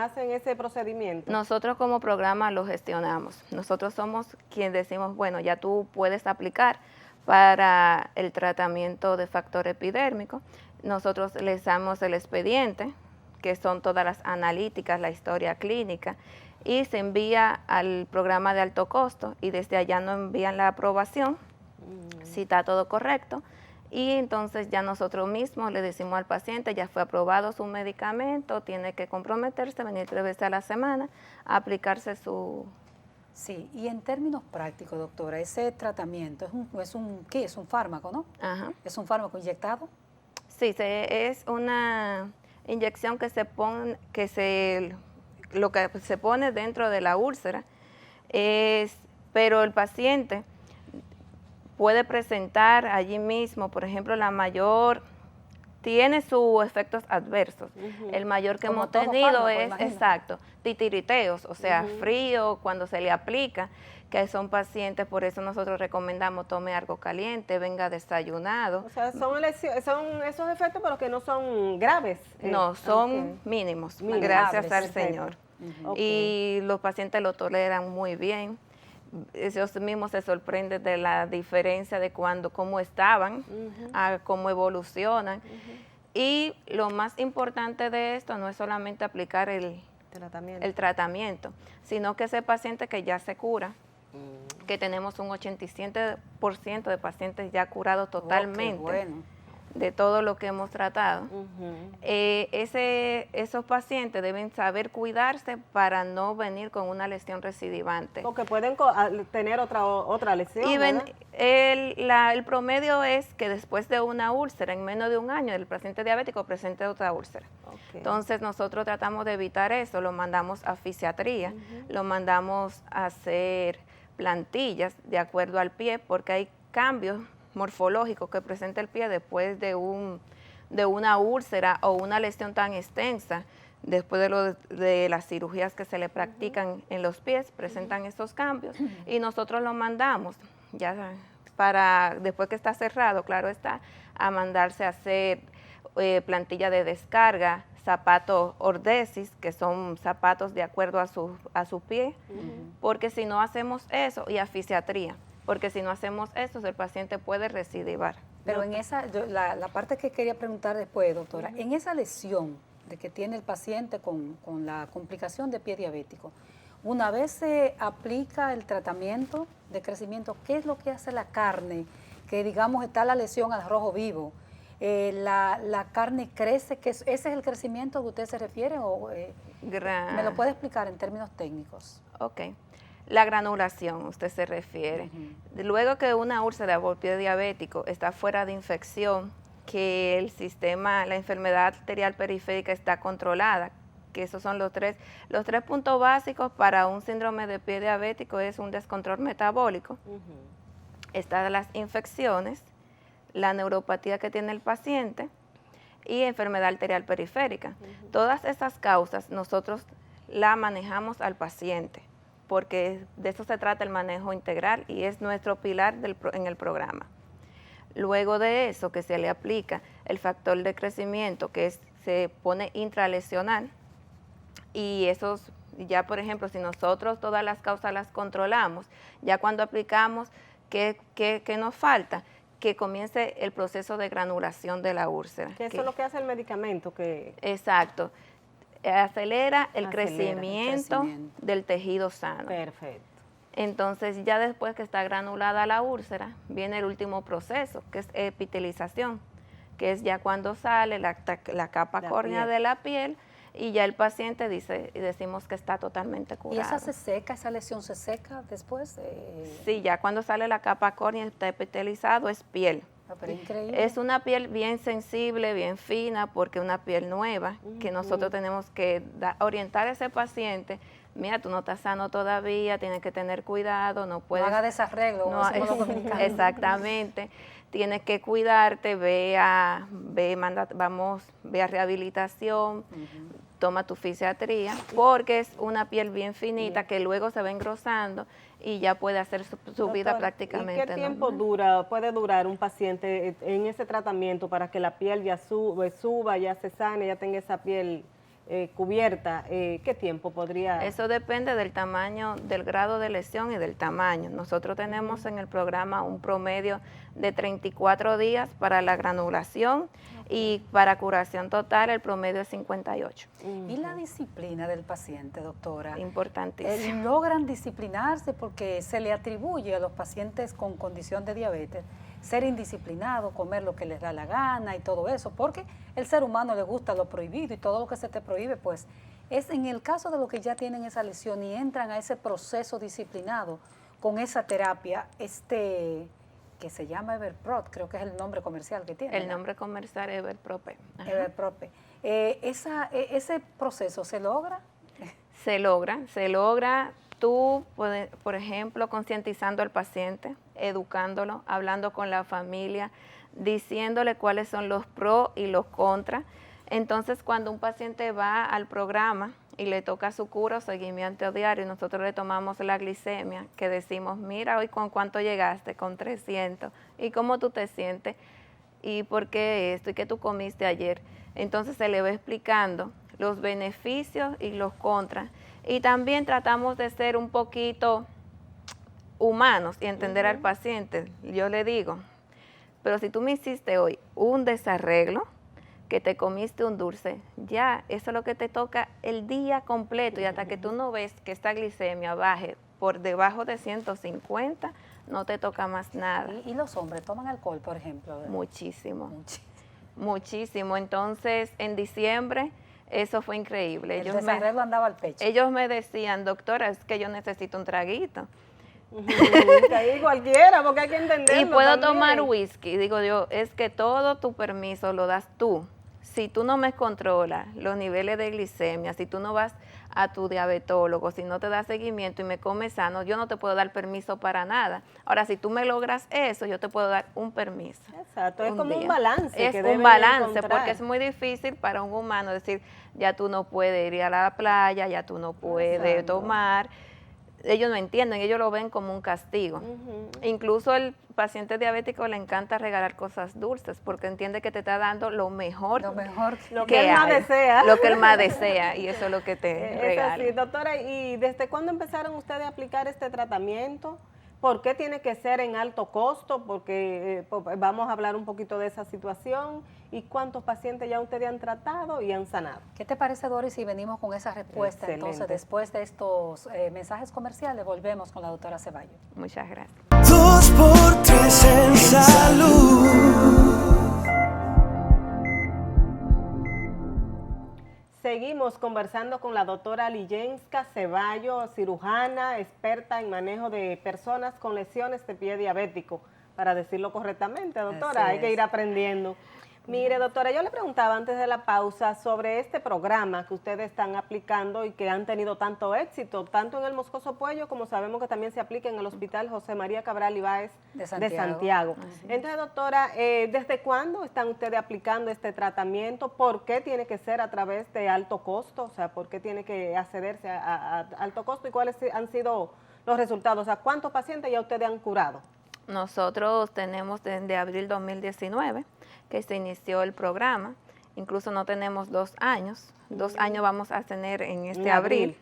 S2: hacen ese procedimiento?
S4: Nosotros como programa lo gestionamos. Nosotros somos quienes decimos, bueno, ya tú puedes aplicar para el tratamiento de factor epidérmico. Nosotros les damos el expediente, que son todas las analíticas, la historia clínica, y se envía al programa de alto costo y desde allá nos envían la aprobación, si está todo correcto, y entonces ya nosotros mismos le decimos al paciente, ya fue aprobado su medicamento, tiene que comprometerse, venir 3 veces a la semana a aplicarse su...
S1: Sí, y en términos prácticos, doctora, ese tratamiento es un fármaco, ¿no?
S4: Ajá.
S1: ¿Es un fármaco inyectado?
S4: Sí, es una inyección que se pone, lo que se pone dentro de la úlcera, pero el paciente puede presentar allí mismo, por ejemplo, tiene sus efectos adversos. El mayor que
S1: Como
S4: hemos
S1: todo
S4: tenido
S1: fármaco,
S4: es,
S1: imagino.
S4: exacto, titiriteos, o sea, frío cuando se le aplica, que son pacientes, por eso nosotros recomendamos tome algo caliente, venga desayunado.
S2: O sea, son esos efectos, pero que no son graves.
S4: No, son mínimos,
S2: Mínimos.
S4: gracias al
S2: Perfecto.
S4: Señor.
S2: Ok.
S4: Y los pacientes lo toleran muy bien. Ellos mismos se sorprenden de la diferencia de cómo estaban, a cómo evolucionan. Y lo más importante de esto no es solamente aplicar el tratamiento, sino que ese paciente que ya se cura, que tenemos un 87% de pacientes ya curados totalmente.
S1: Oh, qué bueno.
S4: De todo lo que hemos tratado. Esos pacientes deben saber cuidarse para no venir con una lesión recidivante.
S2: Porque pueden tener otra lesión,
S4: Y
S2: ¿verdad?
S4: el promedio es que después de una úlcera, en menos de un año, el paciente diabético presente otra úlcera.
S2: Ok.
S4: Entonces nosotros tratamos de evitar eso, lo mandamos a fisiatría, lo mandamos a hacer plantillas de acuerdo al pie, porque hay cambios morfológico que presenta el pie después de una úlcera o una lesión tan extensa, después de las cirugías que se le practican en los pies, presentan estos cambios y nosotros lo mandamos, ya para después que está cerrado, claro está, a mandarse a hacer plantilla de descarga, zapatos ordesis, que son zapatos de acuerdo a su pie, porque si no hacemos eso, y a fisiatría, porque si no hacemos eso, el paciente puede recidivar.
S1: Pero en la parte que quería preguntar después, doctora, en esa lesión de que tiene el paciente con la complicación de pie diabético, una vez se aplica el tratamiento de crecimiento, ¿qué es lo que hace la carne? Que digamos está la lesión al rojo vivo, la carne crece, ¿ese es el crecimiento que usted se refiere? ¿Me lo puede explicar en términos técnicos?
S4: Ok. La granulación, usted se refiere. Luego que una úlcera por pie diabético está fuera de infección, que el sistema, la enfermedad arterial periférica está controlada, que esos son los tres puntos básicos para un síndrome de pie diabético, es un descontrol metabólico. Están las infecciones, la neuropatía que tiene el paciente y enfermedad arterial periférica. Todas esas causas nosotros la manejamos al paciente, porque de eso se trata el manejo integral y es nuestro pilar en el programa. Luego de eso, que se le aplica el factor de crecimiento, se pone intralesional, y esos, ya por ejemplo, si nosotros todas las causas las controlamos, ya cuando aplicamos, ¿qué nos falta? Que comience el proceso de granulación de la úlcera.
S2: Que eso es lo que hace el medicamento.
S4: Exacto. Acelera el crecimiento del tejido sano.
S2: Perfecto.
S4: Entonces, ya después que está granulada la úlcera, viene el último proceso, que es epitelización, que es ya cuando sale la capa córnea de la piel, y ya el paciente decimos que está totalmente curado.
S1: ¿Y esa se seca, esa lesión se seca después?
S4: Sí, ya cuando sale la capa córnea, está epitelizado, es piel.
S1: Pero increíble.
S4: Es una piel bien sensible, bien fina, porque es una piel nueva, que nosotros tenemos que orientar a ese paciente. Mira, tú no estás sano todavía, tienes que tener cuidado, no puedes...
S1: No haga desarreglo,
S4: no,
S1: decimos los dominicanos.
S4: Exactamente. Tienes que cuidarte, ve a rehabilitación, toma tu fisiatría, porque es una piel bien finita que luego se va engrosando y ya puede hacer su vida prácticamente.
S2: ¿Y qué tiempo puede durar un paciente en ese tratamiento para que la piel ya suba, ya se sane, ya tenga esa piel cubierta? ¿Qué tiempo podría...?
S4: Eso depende del tamaño, del grado de lesión y del tamaño. Nosotros tenemos en el programa un promedio de 34 días para la granulación y para curación total el promedio es 58.
S1: ¿Y la disciplina del paciente, doctora?
S4: Importantísimo.
S1: ¿Logran disciplinarse? Porque se le atribuye a los pacientes con condición de diabetes ser indisciplinado, comer lo que les da la gana y todo eso, porque el ser humano le gusta lo prohibido y todo lo que se te prohíbe, pues es en el caso de los que ya tienen esa lesión y entran a ese proceso disciplinado con esa terapia, que se llama Everprot, creo que es el nombre comercial que tiene.
S4: El nombre comercial es Everprope.
S1: Everprope. ¿Ese proceso se logra?
S4: Se logra. Tú, por ejemplo, concientizando al paciente, educándolo, hablando con la familia, diciéndole cuáles son los pros y los contras. Entonces, cuando un paciente va al programa y le toca su cura o seguimiento diario, nosotros le tomamos la glicemia, que decimos, mira, hoy con cuánto llegaste, con 300, ¿y cómo tú te sientes? ¿Y por qué esto? ¿Y qué tú comiste ayer? Entonces, se le va explicando los beneficios y los contras. Y también tratamos de ser un poquito humanos y entender al paciente. Yo le digo, pero si tú me hiciste hoy un desarreglo, que te comiste un dulce, ya, eso es lo que te toca el día completo, y hasta que tú no ves que esta glicemia baje por debajo de 150, no te toca más nada.
S1: ¿Y los hombres toman alcohol, por ejemplo?
S4: Muchísimo. Muchísimo. Entonces, en diciembre... Eso fue increíble.
S1: El desarreglo andaba al pecho.
S4: Ellos me decían, doctora, es que yo necesito un traguito.
S2: Ahí cualquiera, porque hay que entenderlo.
S4: Y puedo
S2: también
S4: tomar whisky. Digo yo, es que todo tu permiso lo das tú. Si tú no me controlas los niveles de glicemia, si tú no vas a tu diabetólogo, si no te das seguimiento y me comes sano, yo no te puedo dar permiso para nada. Ahora, si tú me logras eso, yo te puedo dar un permiso.
S2: Exacto, es como un balance.
S4: Es un balance, porque es muy difícil para un humano decir, ya tú no puedes ir a la playa, ya tú no puedes tomar. Ellos no entienden, ellos lo ven como un castigo. Incluso el paciente diabético le encanta regalar cosas dulces porque entiende que te está dando lo mejor
S2: lo que él más desea.
S4: Lo que él más desea, y eso es lo que te regala.
S2: Es así, doctora. ¿Y desde cuándo empezaron ustedes a aplicar este tratamiento? ¿Por qué tiene que ser en alto costo? Porque vamos a hablar un poquito de esa situación. ¿Y cuántos pacientes ya ustedes han tratado y han sanado?
S1: ¿Qué te parece, Doris, si venimos con esa respuesta?
S2: Excelente.
S1: Entonces, después de estos mensajes comerciales, volvemos con la doctora Ceballos.
S4: Muchas gracias.
S3: 2x3 en salud.
S2: seguimos conversando con la doctora Liyenska Ceballos, cirujana, experta en manejo de personas con lesiones de pie diabético. Para decirlo correctamente, doctora, hay que ir aprendiendo. Mire, doctora, yo le preguntaba antes de la pausa sobre este programa que ustedes están aplicando y que han tenido tanto éxito, tanto en el Moscoso Puello como sabemos que también se aplica en el Hospital José María Cabral Ibáez de Santiago. Entonces, doctora, ¿desde cuándo están ustedes aplicando este tratamiento? ¿Por qué tiene que ser a través de alto costo? O sea, ¿por qué tiene que accederse a alto costo? ¿Y cuáles han sido los resultados? O sea, ¿cuántos pacientes ya ustedes han curado?
S4: Nosotros tenemos desde abril 2019 que se inició el programa, incluso no tenemos 2 años, 2 años vamos a tener en este abril.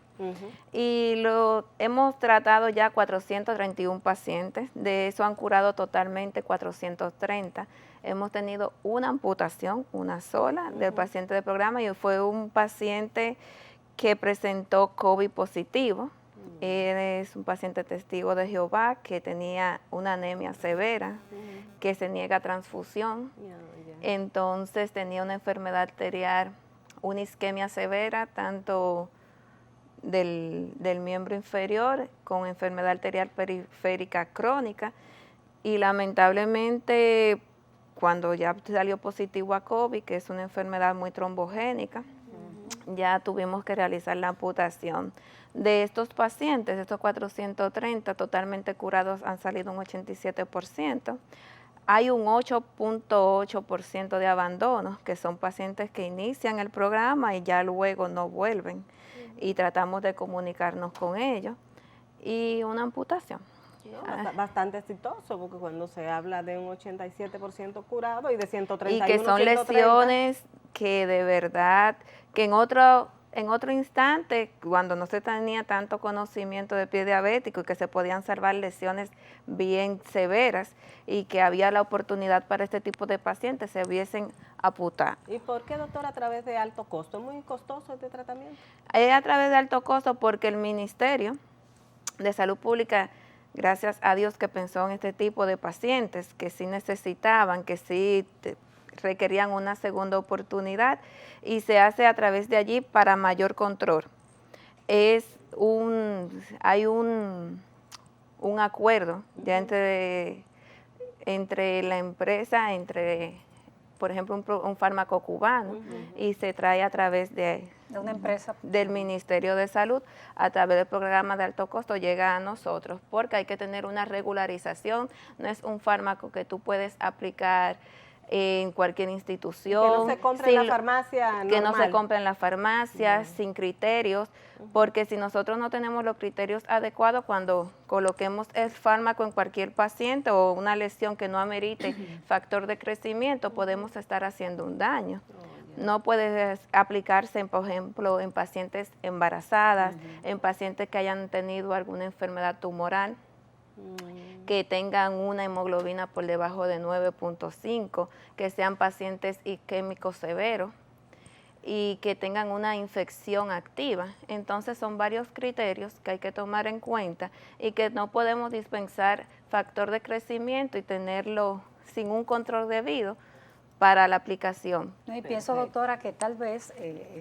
S4: Y hemos tratado ya 431 pacientes, de eso han curado totalmente 430. Hemos tenido una amputación, una sola, del paciente del programa, y fue un paciente que presentó COVID positivo. Él es un paciente testigo de Jehová que tenía una anemia severa, que se niega a transfusión. Entonces tenía una enfermedad arterial, una isquemia severa, tanto del miembro inferior con enfermedad arterial periférica crónica. Y lamentablemente, cuando ya salió positivo a COVID, que es una enfermedad muy trombogénica, ya tuvimos que realizar la amputación. De estos pacientes, estos 430 totalmente curados, han salido un 87%. Hay un 8.8% de abandono, que son pacientes que inician el programa y ya luego no vuelven. Y tratamos de comunicarnos con ellos. Y una amputación.
S2: No, bastante exitoso, porque cuando se habla de un 87% curado y de 131,
S4: y que son
S2: 130,
S4: lesiones que de verdad, que en otro instante, cuando no se tenía tanto conocimiento de pie diabético y que se podían salvar lesiones bien severas y que había la oportunidad para este tipo de pacientes, se hubiesen amputado.
S2: ¿Y por qué, doctora, a través de alto costo? ¿Es muy costoso este tratamiento?
S4: Es a través de alto costo porque el Ministerio de Salud Pública, gracias a Dios que pensó en este tipo de pacientes que sí necesitaban, que sí requerían una segunda oportunidad, y se hace a través de allí para mayor control. Hay un acuerdo ya entre la empresa, por ejemplo, un fármaco cubano, y se trae a través de una empresa del Ministerio de Salud, a través del programa de alto costo, llega a nosotros, porque hay que tener una regularización. No es un fármaco que tú puedes aplicar en cualquier institución.
S2: Que no se compre en la farmacia normal.
S4: Que no se compre en la farmacia, sin criterios, porque si nosotros no tenemos los criterios adecuados, cuando coloquemos el fármaco en cualquier paciente o una lesión que no amerite factor de crecimiento, podemos estar haciendo un daño. No puede aplicarse, por ejemplo, en pacientes embarazadas, en pacientes que hayan tenido alguna enfermedad tumoral, que tengan una hemoglobina por debajo de 9.5, que sean pacientes isquémicos severos y que tengan una infección activa. Entonces son varios criterios que hay que tomar en cuenta y que no podemos dispensar factor de crecimiento y tenerlo sin un control debido para la aplicación.
S1: Y pienso, doctora, que tal vez,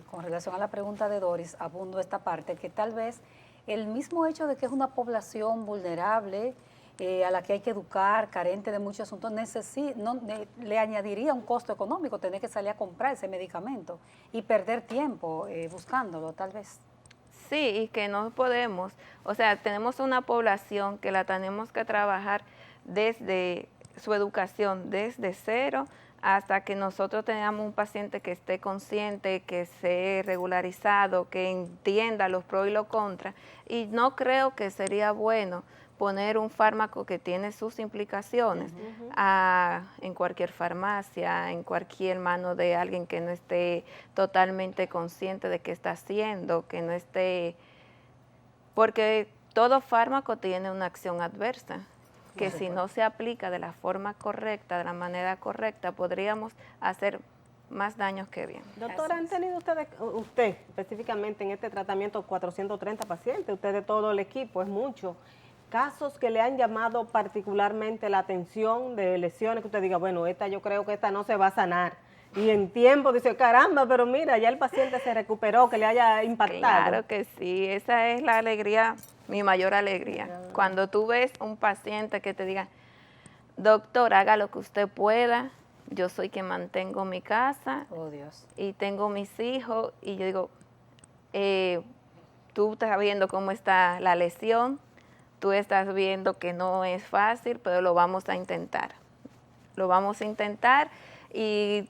S1: con relación a la pregunta de Doris, abundo esta parte, que tal vez el mismo hecho de que es una población vulnerable, a la que hay que educar, carente de muchos asuntos, le añadiría un costo económico tener que salir a comprar ese medicamento y perder tiempo buscándolo, tal vez.
S4: Sí, y que no podemos, o sea, tenemos una población que la tenemos que trabajar desde su educación, desde cero, hasta que nosotros tengamos un paciente que esté consciente, que esté regularizado, que entienda los pros y los contras. Y no creo que sería bueno poner un fármaco que tiene sus implicaciones en cualquier farmacia, en cualquier mano de alguien que no esté totalmente consciente de qué está haciendo, que no esté... Porque todo fármaco tiene una acción adversa, que si no se aplica de la forma correcta, de la manera correcta, podríamos hacer más daños que bien.
S2: Doctora, ¿han tenido usted específicamente en este tratamiento 430 pacientes, usted de todo el equipo, es mucho, casos que le han llamado particularmente la atención de lesiones que usted diga, bueno, yo creo que esta no se va a sanar, y en tiempo dice, caramba, pero mira, ya el paciente se recuperó, que le haya impactado.
S4: Claro que sí, esa es la alegría, mi mayor alegría. Cuando tú ves un paciente que te diga, doctor, haga lo que usted pueda, yo soy quien mantengo mi casa
S1: Oh, Dios.
S4: y tengo mis hijos, y yo digo, tú estás viendo cómo está la lesión, tú estás viendo que no es fácil, pero lo vamos a intentar. Lo vamos a intentar y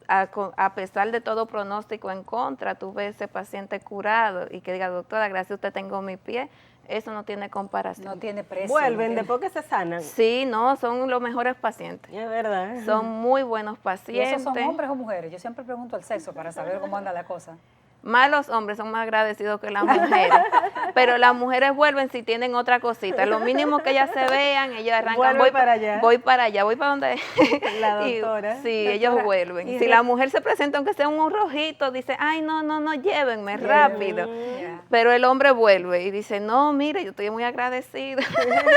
S4: a pesar de todo pronóstico en contra, tú ves ese paciente curado y que diga, doctora, gracias a usted tengo mi pie, eso no tiene comparación.
S1: No tiene precio.
S2: Vuelven después que se sanan.
S4: Sí, no, son los mejores pacientes.
S2: Es verdad.
S4: Son muy buenos
S1: ¿Y
S4: pacientes.
S1: esos son hombres o mujeres? Yo siempre pregunto el sexo para saber cómo anda la cosa.
S4: Más los hombres son más agradecidos que las mujeres, pero las mujeres vuelven si tienen otra cosita. Lo mínimo que ellas se vean, ellas arrancan,
S2: Vuelve
S4: voy
S2: para allá.
S4: voy para allá, voy para donde
S2: La
S4: y-
S2: doctora.
S4: sí,
S1: Doctora,
S4: ellos vuelven.
S1: y
S4: Si la mujer se presenta aunque sea un rojito, dice, ay, no, llévenme rápido.
S1: Ya.
S4: Pero el hombre vuelve y dice, no, mire, yo estoy muy agradecido.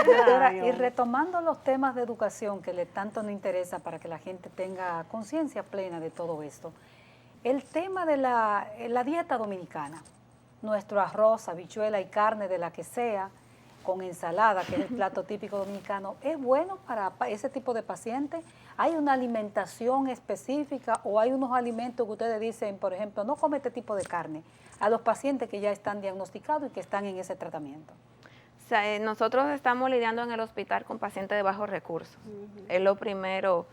S1: Doctora,
S2: Ay,
S1: y
S2: hombre.
S1: retomando los temas de educación que le tanto nos interesa para que la gente tenga conciencia plena de todo esto, el tema de la dieta dominicana, nuestro arroz, habichuela y carne de la que sea, con ensalada, que es el plato típico dominicano, ¿es bueno para ese tipo de pacientes? ¿Hay una alimentación específica o hay unos alimentos que ustedes dicen, por ejemplo, no come este tipo de carne a los pacientes que ya están diagnosticados y que están en ese tratamiento?
S4: O sea, nosotros estamos lidiando en el hospital con pacientes de bajos recursos. Es lo primero.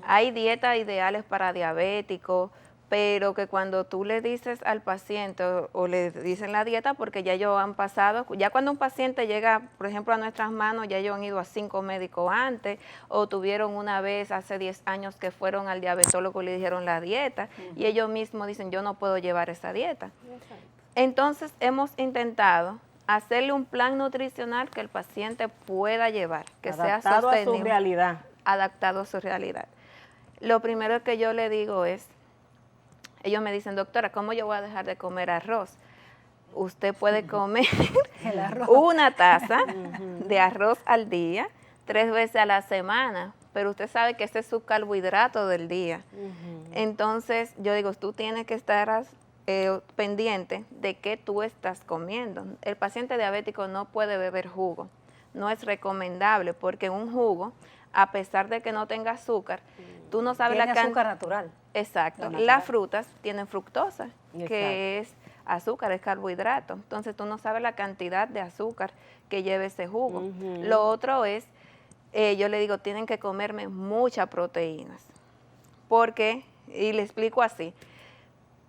S4: Hay dietas ideales para diabéticos, pero que cuando tú le dices al paciente o le dicen la dieta, porque ya ellos han pasado, ya cuando un paciente llega, por ejemplo, a nuestras manos, ya ellos han ido a 5 médicos antes, o tuvieron una vez hace 10 años que fueron al diabetólogo y le dijeron la dieta, y ellos mismos dicen, yo no puedo llevar esa dieta. Entonces hemos intentado hacerle un plan nutricional que el paciente pueda llevar, que sea
S2: Adaptado a su
S4: sostenible,
S2: realidad.
S4: adaptado a su realidad. Lo primero que yo le digo es, ellos me dicen, doctora, ¿cómo yo voy a dejar de comer arroz? Usted puede comer
S1: El arroz.
S4: una taza de arroz al día, 3 veces a la semana, pero usted sabe que ese es su carbohidrato del día. Entonces, yo digo, tú tienes que estar pendiente de qué tú estás comiendo. El paciente diabético no puede beber jugo, no es recomendable porque un jugo, a pesar de que no tenga azúcar, tú no sabes
S1: Tiene
S4: la cantidad.
S1: azúcar natural.
S4: Exacto.
S1: Lo natural.
S4: Las frutas tienen fructosa,
S2: Exacto.
S4: que es azúcar, es carbohidrato. Entonces tú no sabes la cantidad de azúcar que lleva ese jugo. Lo otro es, yo le digo, tienen que comerme muchas proteínas. Porque, y le explico así,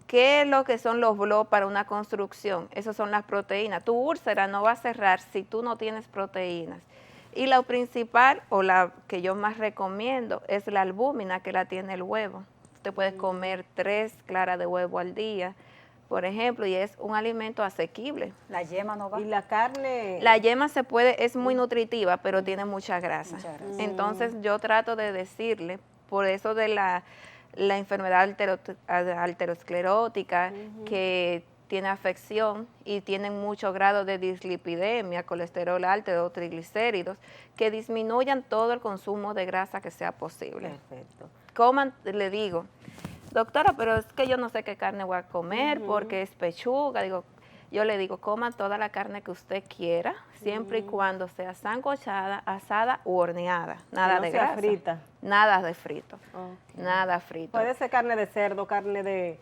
S4: ¿qué es lo que son los bloques para una construcción? Esas son las proteínas. Tu úlcera no va a cerrar si tú no tienes proteínas. Y la principal, o la que yo más recomiendo, es la albúmina, que la tiene el huevo. Usted puede comer 3 claras de huevo al día, por ejemplo, y es un alimento asequible.
S1: La yema no va.
S2: Y la carne.
S4: La yema se puede, es muy nutritiva, pero tiene mucha grasa.
S1: Mucha grasa.
S4: Entonces yo trato de decirle, por eso de la enfermedad arteriosclerótica, que tiene afección y tienen mucho grado de dislipidemia, colesterol alto o triglicéridos, que disminuyan todo el consumo de grasa que sea posible.
S2: Perfecto.
S4: Coman, le digo, doctora, pero es que yo no sé qué carne voy a comer porque es pechuga. Yo le digo, coma toda la carne que usted quiera, siempre y cuando sea sancochada, asada u horneada. Nada
S2: Que no
S4: de
S2: sea
S4: grasa.
S2: frita.
S4: Nada de frito.
S2: Ok.
S4: Nada frito.
S2: Puede ser carne de cerdo, carne de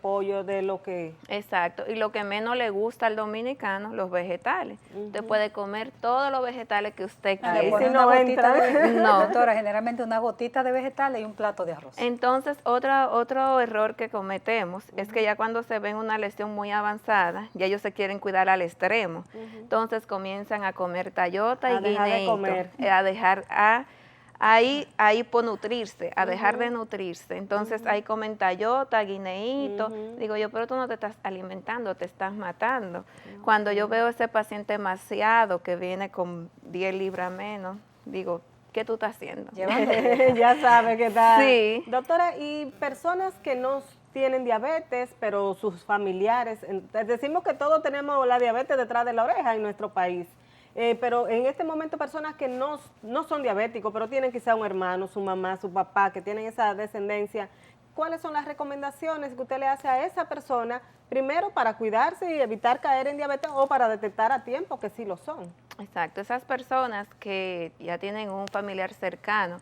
S2: pollo, de lo que...
S4: Exacto. Y lo que menos le gusta al dominicano, los vegetales. Usted puede comer todos los vegetales que usted
S1: Ah,
S2: Ahí
S1: le
S4: quiera.
S1: ponen
S2: sí no
S1: una gotita
S2: entra.
S4: No.
S1: Doctora, generalmente una gotita de vegetales y un plato de arroz.
S4: Entonces, otro error que cometemos es que ya cuando se ven una lesión muy avanzada, ya ellos se quieren cuidar al extremo. Entonces comienzan a comer tallota y
S2: A dejar de
S4: guineíto,
S2: comer.
S4: a dejar ahí nutrirse, a dejar de nutrirse. Entonces ahí comen tallota, guineíto. Digo yo, pero tú no te estás alimentando, te estás matando. Cuando yo veo ese paciente demasiado que viene con 10 libras menos, digo, ¿qué tú estás haciendo?
S1: Llevando.
S2: Ya sabe que está.
S4: Sí.
S2: Doctora, y personas que no tienen diabetes, pero sus familiares, decimos que todos tenemos la diabetes detrás de la oreja en nuestro país. Pero en este momento personas que no son diabéticos, pero tienen quizá un hermano, su mamá, su papá, que tienen esa descendencia, ¿cuáles son las recomendaciones que usted le hace a esa persona, primero para cuidarse y evitar caer en diabetes o para detectar a tiempo que sí lo son?
S4: Exacto, esas personas que ya tienen un familiar cercano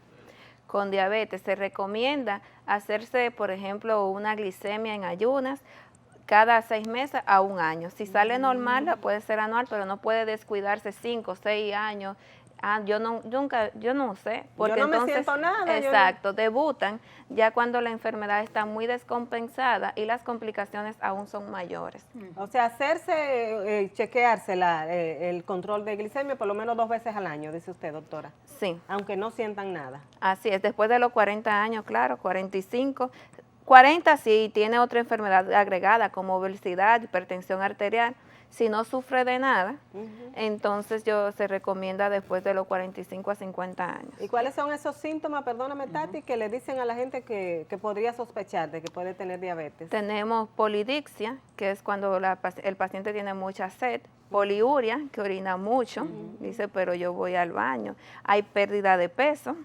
S4: con diabetes, se recomienda hacerse, por ejemplo, una glicemia en ayunas cada 6 meses a 1 año. Si sale normal, puede ser anual, pero no puede descuidarse 5 o 6 años. Yo no sé, porque
S2: yo no me
S4: entonces,
S2: siento nada.
S4: exacto, debutan ya cuando la enfermedad está muy descompensada y las complicaciones aún son mayores.
S2: O sea, chequearse el control de glicemia por lo menos 2 veces al año, dice usted, doctora.
S4: Sí,
S2: Aunque no sientan nada.
S4: así es, después de los 40 años, claro, 45, 40 si tiene otra enfermedad agregada como obesidad, hipertensión arterial. Si no sufre de nada, entonces se recomienda después de los 45 a 50 años.
S2: ¿Y cuáles son esos síntomas, perdóname Tati, que le dicen a la gente que podría sospechar de que puede tener diabetes?
S4: Tenemos polidipsia, que es cuando el paciente tiene mucha sed, poliuria, que orina mucho, dice, pero yo voy al baño. Hay pérdida de peso.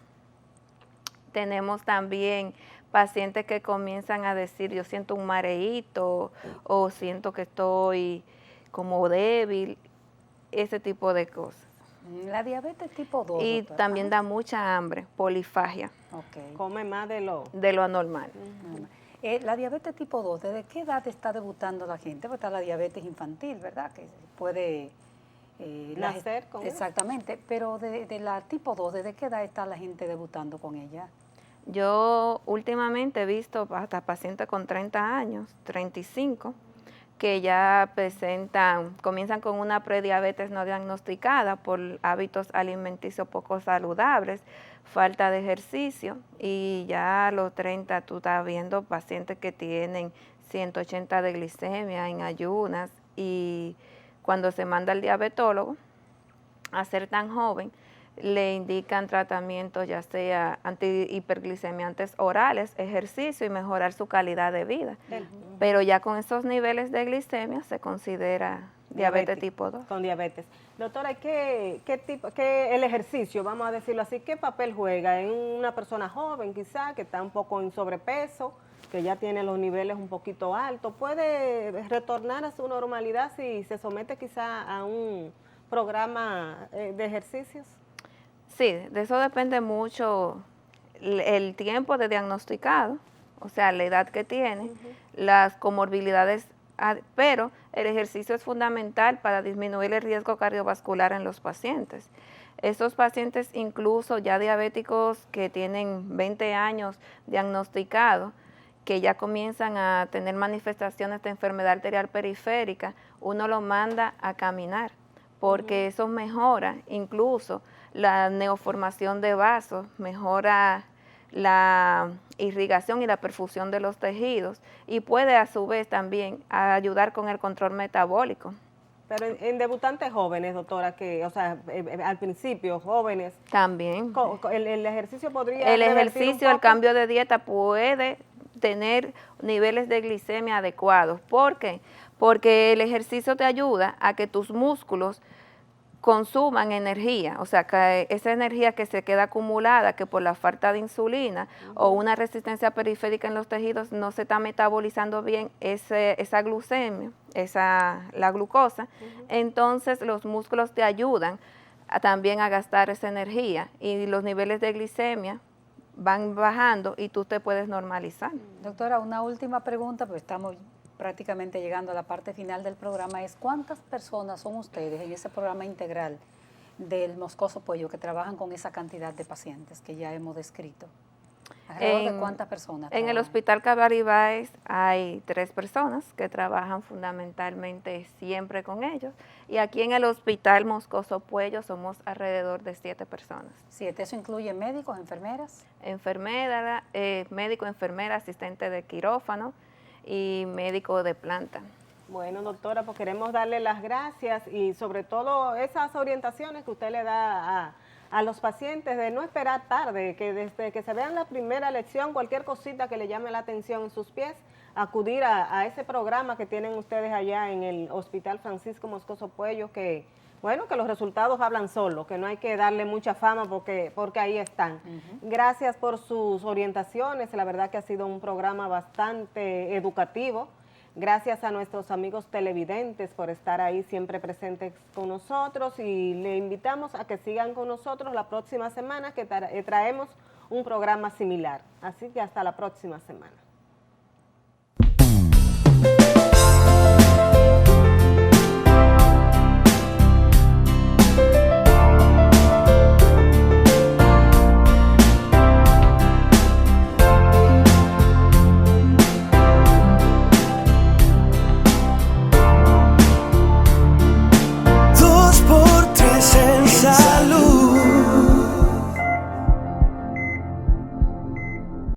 S4: Tenemos también pacientes que comienzan a decir, yo siento un mareíto o siento que estoy como débil, ese tipo de cosas.
S1: La diabetes tipo 2.
S4: Y
S1: doctora.
S4: también da mucha hambre, polifagia,
S1: Ok.
S2: Come más de lo...
S4: de lo anormal.
S1: La diabetes tipo 2, ¿desde qué edad está debutando la gente? Porque está la diabetes infantil, ¿verdad? Que puede...
S2: Nacer con eso.
S1: Exactamente, pero de la tipo 2, ¿desde qué edad está la gente debutando con ella?
S4: Yo últimamente he visto hasta pacientes con 30 años, 35, que ya comienzan con una prediabetes no diagnosticada por hábitos alimenticios poco saludables, falta de ejercicio, y ya a los 30 tú estás viendo pacientes que tienen 180 de glicemia en ayunas, y cuando se manda al diabetólogo a ser tan joven, le indican tratamientos ya sea antihiperglicemiantes orales, ejercicio y mejorar su calidad de vida. Pero ya con esos niveles de glicemia se considera diabetes tipo 2.
S2: Con diabetes. Doctora, el ejercicio, vamos a decirlo así, qué papel juega en una persona joven quizá que está un poco en sobrepeso, que ya tiene los niveles un poquito altos? ¿Puede retornar a su normalidad si se somete quizá a un programa de ejercicios?
S4: Sí, de eso depende mucho el tiempo de diagnosticado, o sea, la edad que tiene, las comorbilidades, pero el ejercicio es fundamental para disminuir el riesgo cardiovascular en los pacientes. Estos pacientes, incluso ya diabéticos que tienen 20 años diagnosticados, que ya comienzan a tener manifestaciones de enfermedad arterial periférica, uno lo manda a caminar, porque eso mejora incluso la neoformación de vasos, mejora la irrigación y la perfusión de los tejidos, y puede a su vez también ayudar con el control metabólico.
S2: Pero en debutantes jóvenes, doctora, al principio jóvenes,
S4: También.
S2: el ejercicio podría
S4: El
S2: revertir
S4: ejercicio,
S2: un
S4: el
S2: poco.
S4: cambio de dieta puede tener niveles de glicemia adecuados. ¿Por qué? Porque el ejercicio te ayuda a que tus músculos consuman energía, o sea, que esa energía que se queda acumulada, que por la falta de insulina o una resistencia periférica en los tejidos no se está metabolizando bien esa glucemia, la glucosa, entonces los músculos te ayudan también a gastar esa energía y los niveles de glicemia van bajando y tú te puedes normalizar.
S1: Doctora, una última pregunta, porque estamos prácticamente llegando a la parte final del programa, es ¿cuántas personas son ustedes en ese programa integral del Moscoso Puello que trabajan con esa cantidad de pacientes que ya hemos descrito? ¿Alrededor de cuántas personas
S4: En el
S1: trabajan?
S4: Hospital Cabaribáez hay 3 personas que trabajan fundamentalmente siempre con ellos, y aquí en el Hospital Moscoso Puello somos alrededor de 7 personas.
S1: 7, ¿eso incluye médicos, enfermeras?
S4: Enfermera, médico, enfermera, asistente de quirófano y médico de planta.
S2: Bueno, doctora, pues queremos darle las gracias y sobre todo esas orientaciones que usted le da a los pacientes de no esperar tarde, que desde que se vean la primera lección, cualquier cosita que le llame la atención en sus pies, acudir a ese programa que tienen ustedes allá en el Hospital Francisco Moscoso Puello, que bueno, que los resultados hablan solos, que no hay que darle mucha fama porque ahí están. Gracias por sus orientaciones, la verdad que ha sido un programa bastante educativo. Gracias a nuestros amigos televidentes por estar ahí siempre presentes con nosotros y le invitamos a que sigan con nosotros la próxima semana que traemos un programa similar. Así que hasta la próxima semana.